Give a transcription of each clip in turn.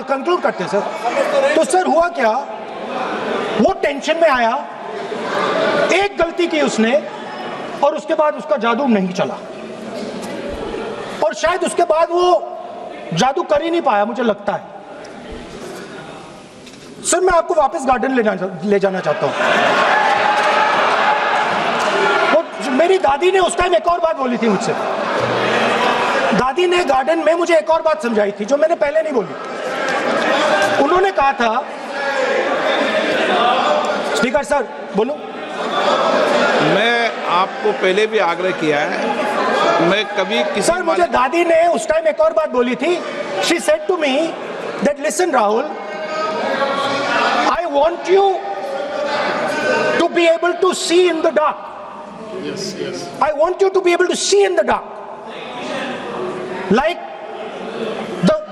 Conclude करते sir. तो sir हुआ क्या, वो टेंशन में आया, एक गलती की उसने, और उसके बाद उसका जादू नहीं चला, और शायद उसके बाद वो जादू कर ही नहीं पाया, मुझे लगता है। सर मैं आपको वापस गार्डन ले जाना चाहता हूं। मेरी दादी ने उस टाइम एक और बात बोली थी मुझसे। दादी ने गार्डन में मुझे एक और बात समझाई थी जो मैंने पहले नहीं बोली। उन्होंने कहा था, स्पीकर सर बोलो। मैं आपको पहले भी आग्रह किया है, मैं कभी किसी सर मुझे दादी ने उस टाइम एक और बात बोली थी। She said to me that listen Rahul, I want you to be able to see in the dark. I want you to be able to see in the dark. Like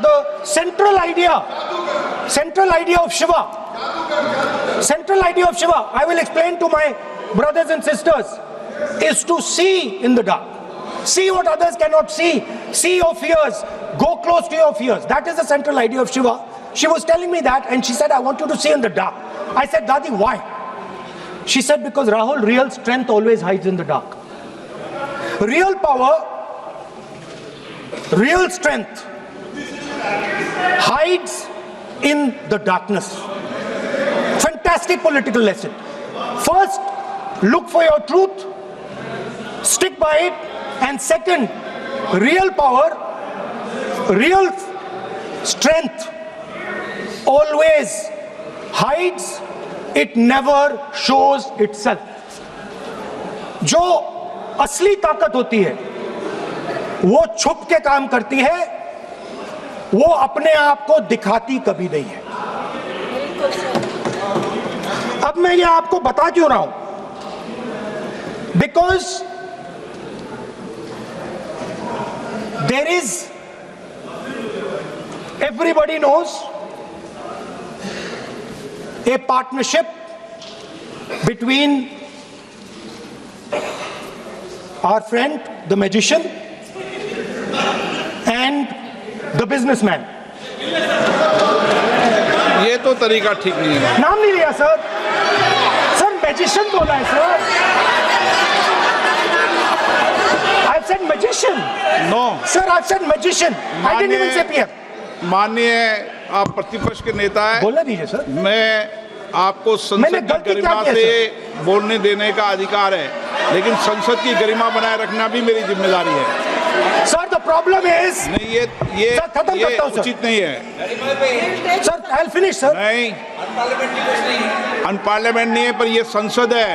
the central idea of Shiva. Central idea of Shiva, I will explain to my brothers and sisters, is to see in the dark. See what others cannot see. See your fears. Go close to your fears. That is the central idea of Shiva. She was telling me that, and she said, I want you to see in the dark. I said, Dadi, why? She said, because Rahul, real strength always hides in the dark. Real power, real strength hides in the darkness. Fantastic political lesson. First, look for your truth, stick by it, and second, real power, real strength always hides. It never shows itself. जो असली ताकत होती है वो छुप के काम करती है, वो अपने आप को दिखाती कभी नहीं है। अब मैं ये आपको बता क्यों रहा हूं? Because there is, everybody knows, a partnership between our friend the magician and the businessman. ये तो तरीका ठीक नहीं है। नाम नहीं लिया सर, सर मैजिशियन बोला है sir. I've said magician. No. Sir, I've said magician. I didn't even say PM. माननीय आप प्रतिपक्ष के नेता हैं, बोलने दीजिए सर। मैं आपको संसद की गरिमा से बोलने देने का अधिकार है, लेकिन संसद की गरिमा बनाए रखना भी मेरी जिम्मेदारी है। सर द प्रॉब्लम इज, नहीं ये उचित नहीं है। Sir I will finish sir. नहीं, अनपार्लियामेंट नहीं है, पर ये संसद है।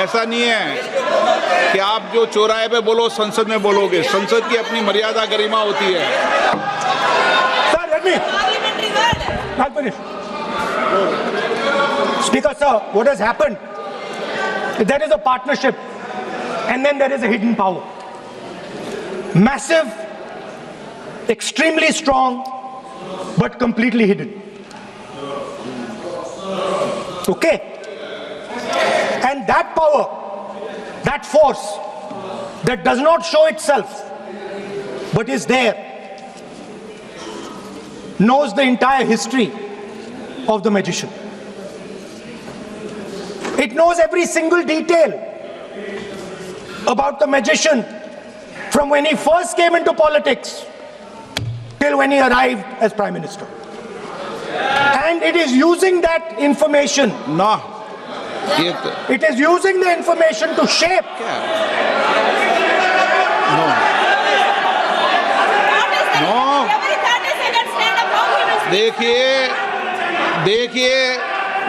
ऐसा नहीं है कि आप जो चौराहे पे बोलो संसद में बोलोगे। संसद की अपनी मर्यादा गरिमा होती है। I'll finish. Speaker sir, what has happened? There is a partnership and then there is a hidden power. Massive, extremely strong, but completely hidden. Okay? And that power, that force that does not show itself but is there, knows the entire history of the magician. It knows every single detail about the magician from when he first came into politics till when he arrived as Prime Minister. And it is using that information. No. It is using the information to shape. No. देखिए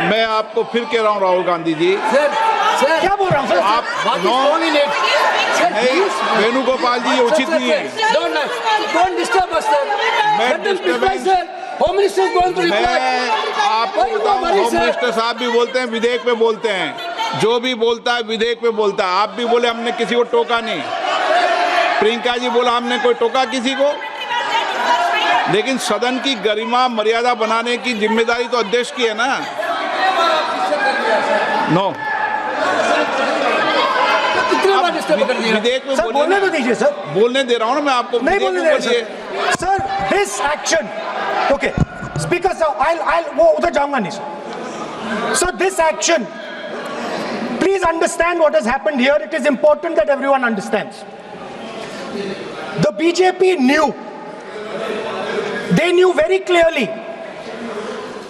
मैं आपको फिर कह रहा हूँ Rahul Gandhi ji, sir क्या बोल रहा हूँ सर? आप नहीं, वेणुगोपाल जी ये उचित नहीं है। मैं आपको बताऊँ, होम मिनिस्टर साहब भी बोलते हैं, विधेयक पे बोलते हैं, जो भी बोलता है विधेयक पे बोलता है। आप भी बोले हमने किसी को टोका नहीं, प्रियंका जी बोला हमने कोई टोका किसी को, लेकिन सदन की गरिमा मर्यादा बनाने की जिम्मेदारी तो अध्यक्ष की है ना। नो, विधेयक में बोलने तो दीजिए सर। बोलने दे रहा हूँ ना मैं आपको। नहीं बोलने दे रहा sir. This action Okay, Speaker sir, I'll वो उधर जाऊंगा नहीं sir. So this action, please understand what has happened here. It is important that everyone understands. The BJP knew, they knew very clearly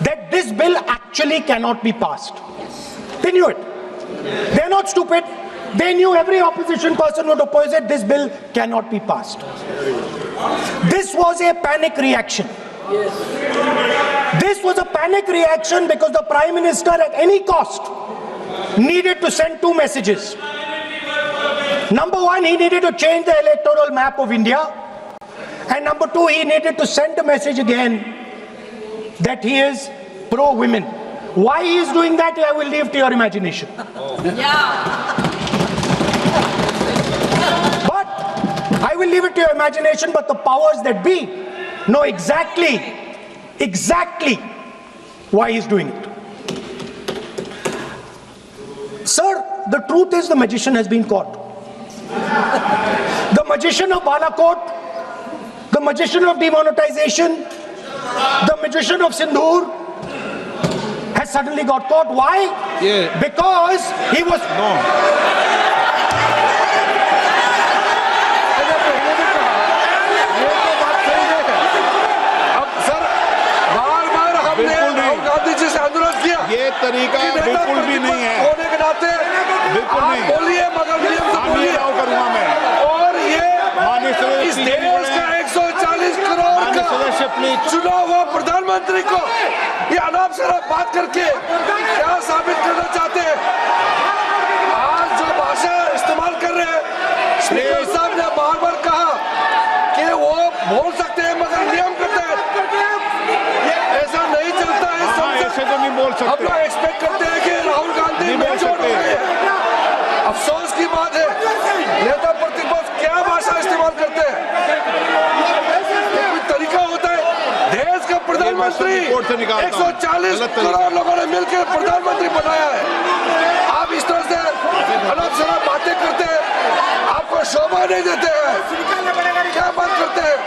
that this bill actually cannot be passed. They knew it. They are not stupid. They knew every opposition person would oppose it. This bill cannot be passed. This was a panic reaction. This was a panic reaction because the Prime Minister at any cost needed to send two messages. Number one, he needed to change the electoral map of India. And number two, he needed to send a message again that he is pro-women. Why he is doing that, I will leave to your imagination. But I will leave it to your imagination, but the powers that be know exactly why he is doing it. Sir, the truth is the magician has been caught. The magician of Balakot, the magician of demonetization, the magician of Sindhur has suddenly got caught. Why? Yeah. Because he was... ये तरीका बिल्कुल भी नहीं है। होने के नाते बिल्कुल नहीं। बोलिए मगर नियम से बोलिए। करूंगा मैं। और ये माननीय सदस्य इस देश का 140 करोड़ का चुना हुआ प्रधानमंत्री को ये अनाप शराब बात करके क्या साबित करना चाहते हैं? आज जो भाषा इस्तेमाल कर रहे हैं, स्पीकर साहब ने बार-बार कहा कि वो बोल सकते हैं मगर नियम करते हैं। ऐसा नहीं चलता है। ऐसे तो नहीं बोल सकते। हम लोग एक्सपेक्ट करते हैं कि राहुल गांधी मैच्योर हो गए हैं। अफसोस की बात है, नेता प्रतिपक्ष क्या भाषा इस्तेमाल करते हैं? कोई तरीका होता है? देश का प्रधानमंत्री 140 करोड़ लोगों ने मिलकर प्रधानमंत्री बनाया है। आप इस तरह से अनाप शराब बातें करते हैं, आपको शोभा नहीं देते हैं। क्या बात करते हैं?